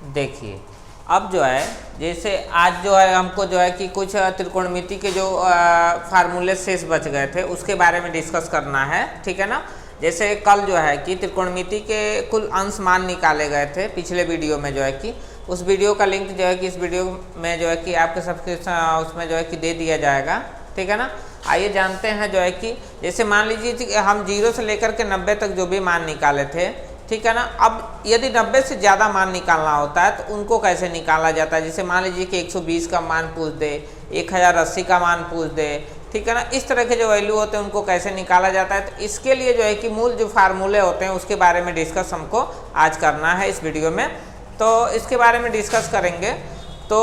देखिए अब जो है जैसे आज जो है हमको जो है कि कुछ त्रिकोणमिति के जो फार्मूले शेष बच गए थे उसके बारे में डिस्कस करना है, ठीक है ना। जैसे कल जो है कि त्रिकोणमिति के कुल अंश मान निकाले गए थे पिछले वीडियो में, जो है कि उस वीडियो का लिंक जो है कि इस वीडियो में जो है कि आपके सब्सक्रिप्शन उसमें जो है कि दे दिया जाएगा, ठीक है ना। आइए जानते हैं जो है कि जैसे मान लीजिए हम 0 से लेकर के 90 तक जो भी मान निकाले थे, ठीक है ना। अब यदि 90 से ज़्यादा मान निकालना होता है तो उनको कैसे निकाला जाता है। जैसे मान लीजिए कि 120 का मान पूछ दे, 1080 का मान पूछ दे, ठीक है ना। इस तरह के जो वैल्यू होते हैं उनको कैसे निकाला जाता है, तो इसके लिए जो है कि मूल जो फार्मूले होते हैं उसके बारे में डिस्कस हमको आज करना है इस वीडियो में। तो इसके बारे में डिस्कस करेंगे। तो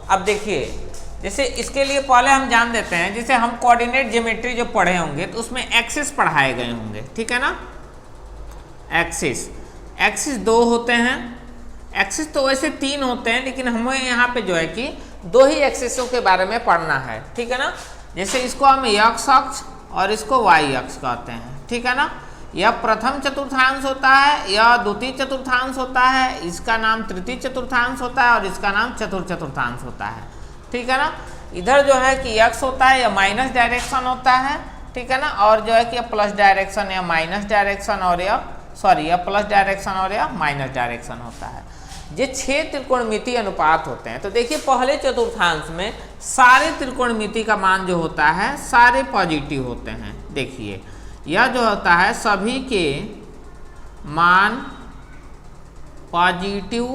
अब देखिए जैसे इसके लिए पहले हम जान देते हैं, जैसे हम कोऑर्डिनेट ज्योमेट्री जो पढ़े होंगे तो उसमें एक्सिस पढ़ाए गए होंगे, ठीक है ना। एक्सिस 2 होते हैं, एक्सिस तो वैसे 3 होते हैं लेकिन हमें यहाँ पे जो है कि 2 ही एक्सिसों के बारे में पढ़ना है, ठीक है ना। जैसे इसको हम x अक्ष और इसको y अक्ष कहते हैं, ठीक है ना। यह प्रथम चतुर्थांश होता है, यह द्वितीय चतुर्थांश होता है, इसका नाम तृतीय चतुर्थांश होता है और इसका नाम चतुर्थ चतुर्थांश होता है, ठीक है ना। इधर जो है कि x होता है, यह माइनस डायरेक्शन होता है, ठीक है ना। और जो है कि प्लस डायरेक्शन या माइनस डायरेक्शन और यह प्लस डायरेक्शन और यह माइनस डायरेक्शन होता है। ये 6 त्रिकोणमिति अनुपात होते हैं। तो देखिए पहले चतुर्थांश में सारे त्रिकोणमिति का मान जो होता है सारे पॉजिटिव होते हैं। देखिए यह जो होता है सभी के मान पॉजिटिव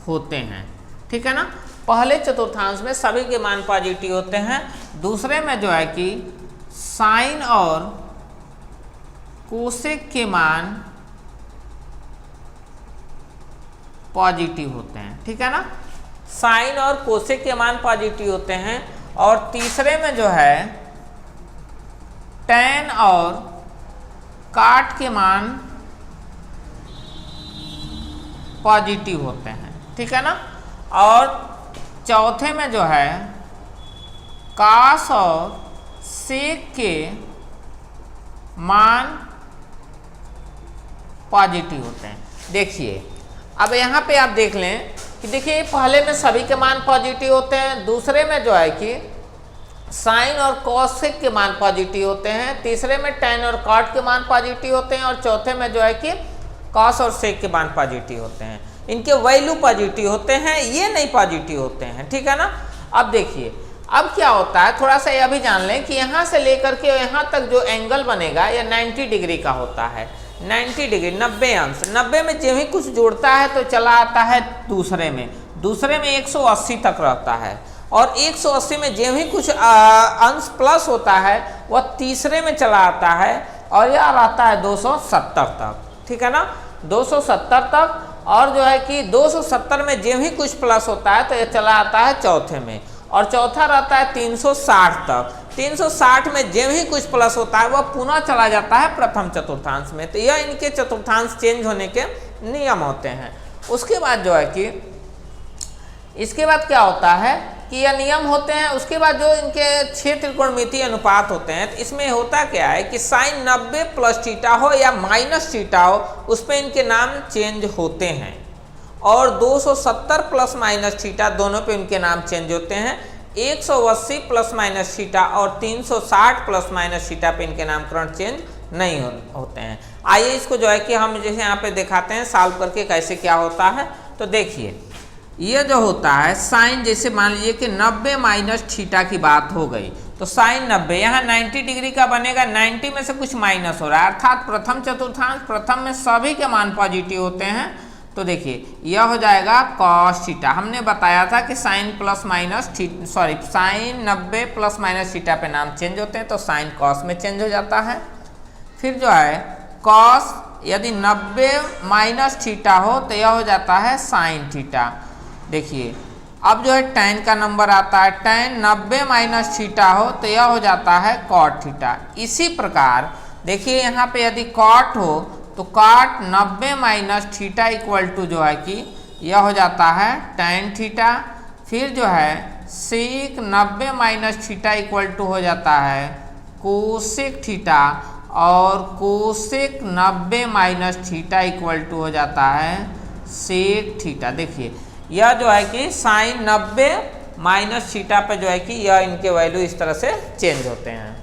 होते हैं, ठीक है ना। पहले चतुर्थांश में सभी के मान पॉजिटिव होते हैं। दूसरे में जो है कि साइन और कोसेक के मान पॉजिटिव होते हैं, ठीक है ना। साइन और कोसेक के मान पॉजिटिव होते हैं। और तीसरे में जो है टैन और काट के मान पॉजिटिव होते हैं, ठीक है ना। और चौथे में जो है कास और सेक के मान पॉजिटिव होते हैं। देखिए अब यहाँ पे आप देख लें कि देखिए पहले में सभी के मान पॉजिटिव होते हैं, दूसरे में जो है कि साइन और कॉसेक के मान पॉजिटिव होते हैं, तीसरे में टैन और कॉट के मान पॉजिटिव होते हैं और चौथे में जो है कि कॉस और सेक के मान पॉजिटिव होते हैं। इनके वैल्यू पॉजिटिव होते हैं, ये नहीं पॉजिटिव होते हैं, ठीक है ना। अब देखिए अब क्या होता है, थोड़ा सा यह भी जान लें कि यहाँ से लेकर के यहाँ तक जो एंगल बनेगा यह 90 डिग्री का होता है। 90 डिग्री 90 अंश, 90 में जो ही कुछ जुड़ता है तो चला आता है दूसरे में 180 तक रहता है। और 180 में जो ही कुछ अंश प्लस होता है वह तीसरे में चला आता है और यह आता है 270 तक, ठीक है ना। 270 तक। और जो है कि 270 में जो ही कुछ प्लस होता है तो यह चला आता है चौथे में, और चौथा रहता है 360 तक। 360 में जो ही कुछ प्लस होता है वह पुनः चला जाता है प्रथम चतुर्थांश में। तो यह इनके चतुर्थांश चेंज होने के नियम होते हैं। उसके बाद जो है कि इसके बाद क्या होता है कि यह नियम होते हैं। उसके बाद जो इनके 6 त्रिकोणमिति अनुपात होते हैं तो इसमें होता क्या है कि साइन 90 प्लस थीटा हो या माइनस थीटा हो उस पर इनके नाम चेंज होते हैं। और 270 प्लस माइनस थीटा दोनों पे इनके नाम चेंज होते हैं। 180 प्लस माइनस थीटा और 360 प्लस माइनस थीटा पे इनके नामकरण चेंज नहीं होते हैं। आइए इसको जो है कि हम जैसे यहाँ पे दिखाते हैं सॉल्व करके कैसे क्या होता है। तो देखिए ये जो होता है साइन, जैसे मान लीजिए कि 90 माइनस थीटा की बात हो गई तो साइन 90 यहाँ 90 डिग्री का बनेगा। 90 में से कुछ माइनस हो रहा है अर्थात प्रथम चतुर्थांश, प्रथम में सभी के मान पॉजिटिव होते हैं। तो देखिए यह हो जाएगा कॉस थीटा। हमने बताया था कि साइन 90 प्लस माइनस थीटा पे नाम चेंज होते हैं तो साइन कॉस में चेंज हो जाता है। फिर जो है कॉस यदि 90 माइनस थीटा हो तो यह हो जाता है साइन थीटा। देखिए अब जो है टैन का नंबर आता है, टैन 90 माइनस थीटा हो तो यह हो जाता है कॉट थीटा। इसी प्रकार देखिए यहाँ पे यदि कॉट हो तो cot 90 minus theta equal to जो है कि यह हो जाता है टैन थीटा। फिर जो है sec 90 minus theta equal to हो जाता है कोसेक थीटा और cosec 90 minus theta equal to हो जाता है सेक थीटा। देखिए यह जो है कि साइन 90 माइनस थीटा पे जो है कि यह इनके वैल्यू इस तरह से चेंज होते हैं।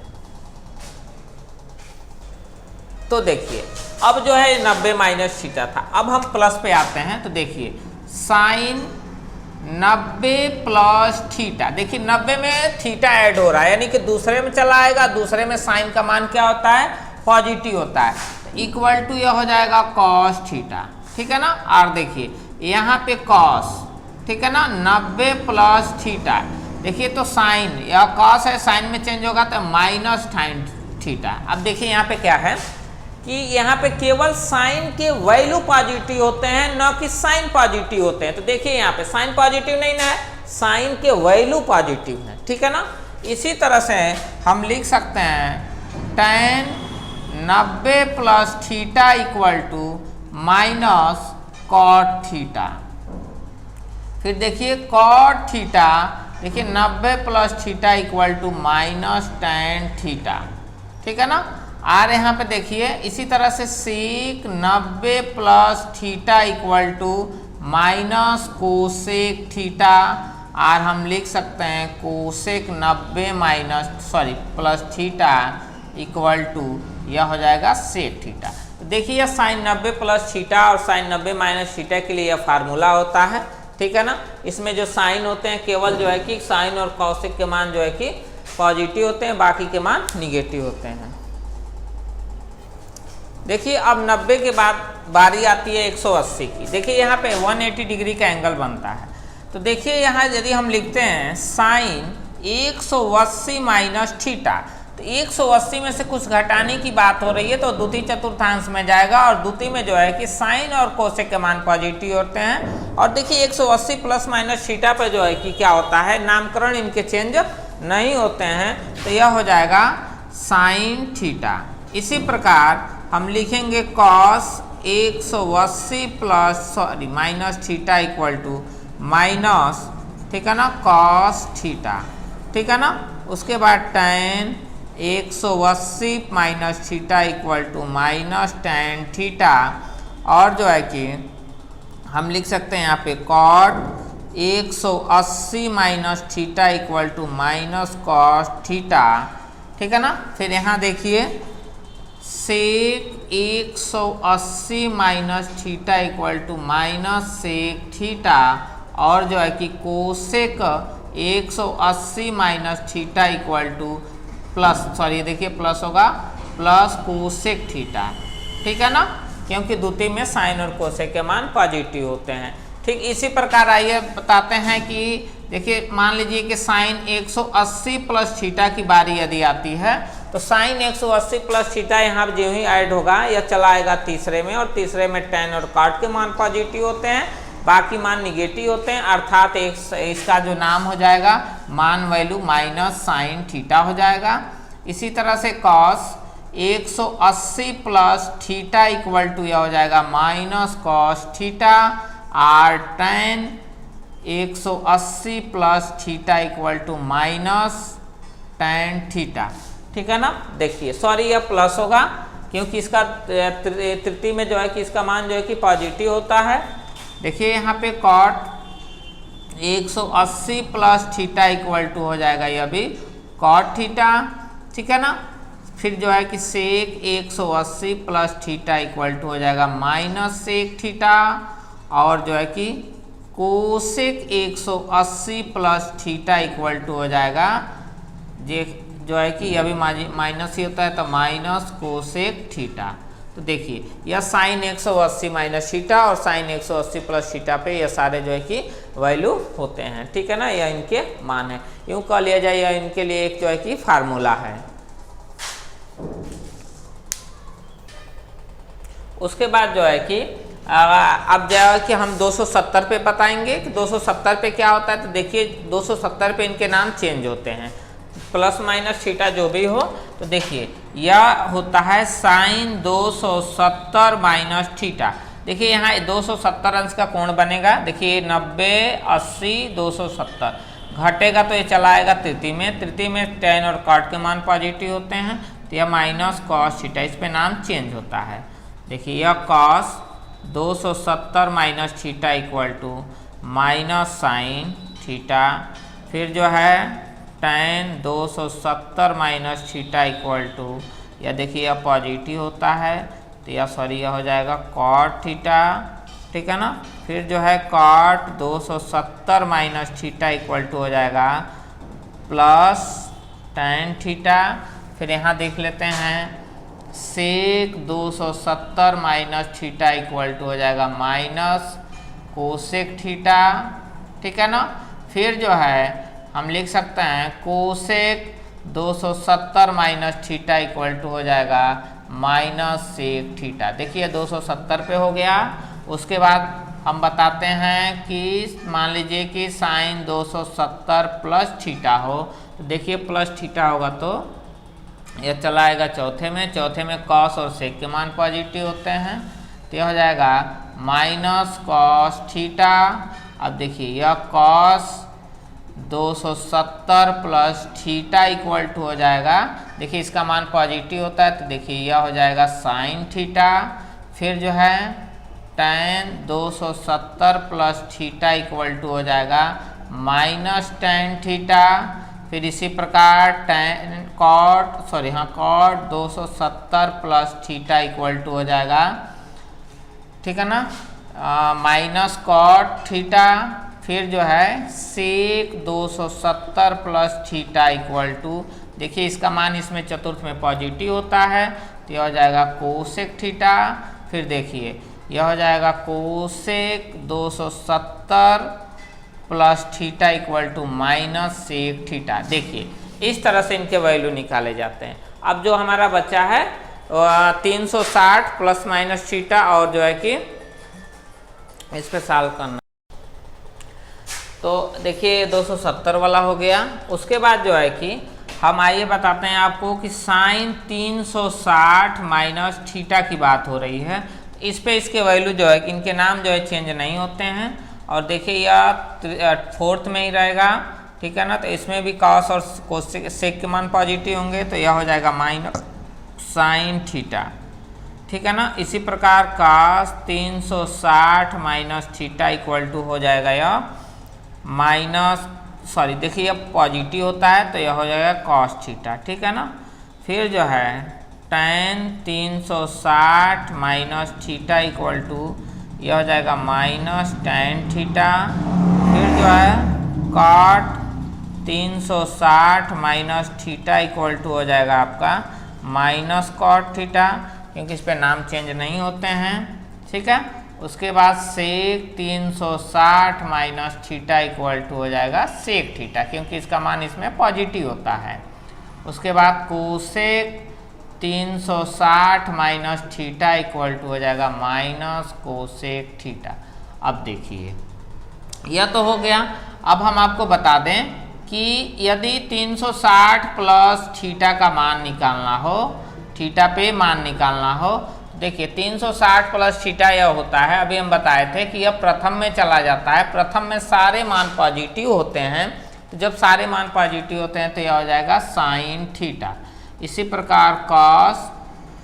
तो देखिए अब जो है 90 माइनस थीटा था, अब हम प्लस पे आते हैं। तो देखिए साइन 90 प्लस थीटा, देखिए 90 में थीटा ऐड हो रहा है यानी कि दूसरे में चला आएगा, दूसरे में साइन का मान क्या होता है, पॉजिटिव होता है, तो इक्वल टू यह हो जाएगा कॉस थीटा, ठीक है ना। और देखिए यहाँ पे कॉस, ठीक है ना, 90 प्लस थीटा, देखिए तो साइन, यह कॉस है, साइन में चेंज होगा तो माइनस साइन थीटा। अब देखिए यहाँ पे क्या है कि यहाँ पे केवल साइन के वैल्यू पॉजिटिव होते हैं, न कि साइन पॉजिटिव होते हैं। तो देखिए यहाँ पे साइन पॉजिटिव नहीं ना है, साइन के वैल्यू पॉजिटिव है, ठीक है ना। इसी तरह से हम लिख सकते हैं tan 90 plus theta equal to minus cot theta. फिर देखिए कॉट थीटा, देखिए 90 plus theta equal to minus tan theta, ठीक है ना। और यहाँ पे देखिए इसी तरह से sec 90 plus theta equal to minus cosec theta, और हम लिख सकते हैं cosec 90 plus theta equal to यह हो जाएगा सेक थीटा। तो देखिए यह साइन 90 प्लस थीटा और साइन 90 माइनस थीटा के लिए यह फार्मूला होता है, ठीक है ना। इसमें जो साइन होते हैं केवल जो है कि साइन और कॉसेक के मान जो है कि पॉजिटिव होते हैं, बाकी के मान निगेटिव होते हैं। देखिए अब 90 के बाद बारी आती है 180 की। देखिए यहाँ पे 180 डिग्री का एंगल बनता है। तो देखिए यहाँ यदि हम लिखते हैं साइन 180 माइनस थीटा, तो 180 में से कुछ घटाने की बात हो रही है तो द्वितीय चतुर्थांश में जाएगा, और द्वितीय में जो है कि साइन और कोसेक के मान पॉजिटिव होते हैं। और देखिए 180 प्लस माइनस थीटा पे जो है कि क्या होता है, नामकरण इनके चेंज नहीं होते हैं, तो यह हो जाएगा साइन थीटा। इसी प्रकार हम लिखेंगे cos 180 plus minus theta equal to minus, ठीक है ना, कॉस थीटा, ठीक है ना। उसके बाद tan 180 minus theta equal to minus tan theta, और जो है कि हम लिख सकते हैं यहाँ पे cot 180 minus theta equal to minus cos theta, ठीक है ना। फिर यहाँ देखिए sec 180 minus theta equal to minus sec theta, और जो है कि cosec 180 minus theta equal to plus, sorry देखिए प्लस होगा, प्लस कोसेक थीटा, ठीक है ना, क्योंकि द्वितीय में साइन और कोसेक के मान पॉजिटिव होते हैं। ठीक इसी प्रकार आइए बताते हैं कि देखिए मान लीजिए कि साइन 180 प्लस थीटा की बारी यदि आती है, तो साइन 180 प्लस थीटा यहाँ जो ही ऐड होगा यह चला आएगा तीसरे में, और तीसरे में tan और cot के मान पॉजिटिव होते हैं, बाकी मान निगेटिव होते हैं, अर्थात इसका जो नाम हो जाएगा मान वैल्यू माइनस साइन थीटा हो जाएगा। इसी तरह से cos 180 plus theta equal to यह हो जाएगा माइनस कॉस थीटा, और tan 180 plus theta equal to minus tan theta, ठीक है ना। देखिए सॉरी यह प्लस होगा क्योंकि इसका तृतीय में जो है कि इसका मान जो है कि पॉजिटिव होता है। देखिए यहाँ पे cot 180 plus theta equal to हो जाएगा यह भी cot थीटा, ठीक है ना। फिर जो है कि sec 180 plus theta equal to हो जाएगा माइनस सेक थीटा, और जो है कि cosec 180 plus theta equal to हो जाएगा जो है कि यह भी माइनस ही होता है तो माइनस कोसेक थीटा। तो देखिए यह साइन 180 माइनस थीटा और साइन 180 प्लस थीटा पे यह सारे जो है कि वैल्यू होते हैं, ठीक है ना, यह इनके मान है। यूँ कह लिया जाए यह इनके लिए एक जो है कि फार्मूला है। उसके बाद जो है कि अब जो है कि हम 270 पे बताएंगे कि 270 पे क्या होता है। तो देखिए 270 पे इनके नाम चेंज होते हैं, प्लस माइनस थीटा जो भी हो। तो देखिए यह होता है साइन 270 माइनस थीटा। देखिए यहाँ 270 अंश का कोण बनेगा। देखिए 90 80 270 घटेगा तो ये चला आएगा तृतीय में। तृतीय में tan और cot के मान पॉजिटिव होते हैं, तो यह माइनस कॉस थीटा, इस पे नाम चेंज होता है। देखिए यह cos 270 minus theta equal to minus sine theta. फिर जो है tan 270 minus theta equal to, यह देखिए यह पॉजिटिव होता है तो यह सॉरी यह हो जाएगा कॉट थीटा, ठीक है ना। फिर जो है cot 270 minus theta equal to हो जाएगा प्लस tan थीटा। फिर यहाँ देख लेते हैं सेक 270 माइनस थीटा इक्वल टू हो जाएगा माइनस कोसेक थीटा, ठीक है ना। फिर जो है हम लिख सकते हैं cosec 270 minus theta equal to हो जाएगा माइनस सेक थीटा। देखिए 270 पे हो गया। उसके बाद हम बताते हैं कि मान लीजिए कि साइन 270 प्लस थीटा हो, तो देखिए प्लस थीटा होगा तो यह चला आएगा चौथे में, चौथे में कॉस और सेक के मान पॉजिटिव होते हैं तो यह हो जाएगा माइनस कॉस थीटा। अब देखिए यह cos 270 plus theta equal to हो जाएगा, देखिए इसका मान पॉजिटिव होता है तो देखिए यह हो जाएगा साइन थीटा। फिर जो है tan 270 plus theta equal to हो जाएगा माइनस tan थीटा। फिर इसी प्रकार cot 270 plus theta equal to हो जाएगा, ठीक है ना, माइनस कॉट थीटा। फिर जो है सेक 270 प्लस थीटा इक्वल टू, देखिए इसका मान इसमें चतुर्थ में पॉजिटिव होता है तो यह हो जाएगा कोसेक थीटा। फिर देखिए यह हो जाएगा cosec 270 plus theta equal to minus sec theta. देखिए इस तरह से इनके वैल्यू निकाले जाते हैं। अब जो हमारा बच्चा है 360 प्लस माइनस थीटा और जो है कि इस पे सॉल्व करना, तो देखिए 270 वाला हो गया। उसके बाद जो है कि हम आइए बताते हैं आपको कि साइन 360 माइनस थीटा की बात हो रही है। इस पे इसके वैल्यू जो है कि इनके नाम जो है चेंज नहीं होते हैं और देखिए यह फोर्थ में ही रहेगा, ठीक है ना। तो इसमें भी कॉस और सेक के मान पॉजिटिव होंगे तो यह हो जाएगा माइनस साइन थीटा, ठीक है ना। इसी प्रकार cos 360 minus theta equal to हो जाएगा यह माइनस देखिए यह पॉजिटिव होता है तो यह हो जाएगा कॉस थीटा, ठीक है ना। फिर जो है tan 360 minus theta equal to यह हो जाएगा माइनस tan थीटा। फिर जो है cot 360 minus theta equal to हो जाएगा आपका माइनस कॉट थीटा, क्योंकि इस पे नाम चेंज नहीं होते हैं, ठीक है। उसके बाद सेक 360 माइनस थीटा इक्वल टू हो जाएगा सेक थीटा, क्योंकि इसका मान इसमें पॉजिटिव होता है। उसके बाद cosec 360 minus theta equal to हो जाएगा माइनस कोसेक थीटा। अब देखिए यह तो हो गया। अब हम आपको बता दें कि यदि 360 प्लस थीटा का मान निकालना हो, थीटा पे मान निकालना हो, देखिए 360 प्लस थीटा यह होता है, अभी हम बताए थे कि यह प्रथम में चला जाता है। प्रथम में सारे मान पॉजिटिव होते हैं, तो जब सारे मान पॉजिटिव होते हैं तो यह हो जाएगा साइन थीटा। इसी प्रकार cos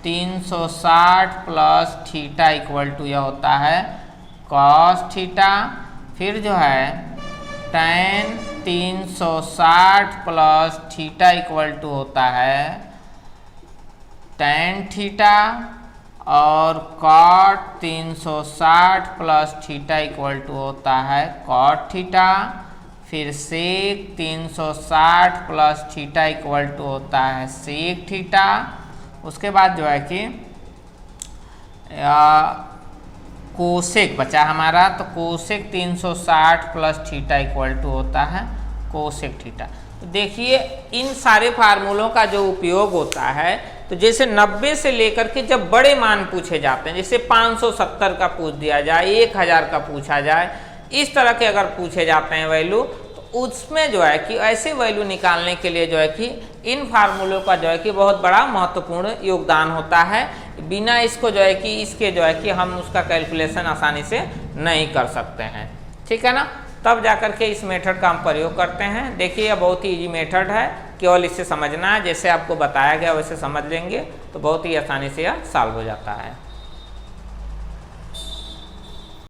360 plus theta equal to यह होता है कॉस थीटा। फिर जो है tan 360 plus theta equal to होता है tan थीटा और cot 360 plus theta equal to होता है कॉट थीटा। फिर sec 360 plus theta equal to होता है सेक थीटा। उसके बाद जो है कि कोसेक बचा हमारा, तो cosec 360 plus theta equal to होता है कोसेक थीटा। तो देखिए इन सारे फार्मूलों का जो उपयोग होता है, तो जैसे 90 से लेकर के जब बड़े मान पूछे जाते हैं, जैसे 570 का पूछ दिया जाए, 1000 का पूछा जाए, इस तरह के अगर पूछे जाते हैं वैल्यू, तो उसमें जो है कि ऐसे वैल्यू निकालने के लिए जो है कि इन फार्मूलों का जो है कि बहुत बड़ा महत्वपूर्ण योगदान होता है। बिना इसको जो है कि इसके जो है कि हम उसका कैलकुलेशन आसानी से नहीं कर सकते हैं, ठीक है ना। तब जाकर के इस मेथड का हम प्रयोग करते हैं। देखिए यह बहुत ही इजी मेथड है, केवल इससे समझना है, जैसे आपको बताया गया वैसे समझ लेंगे तो बहुत ही आसानी से यह सॉल्व हो जाता है।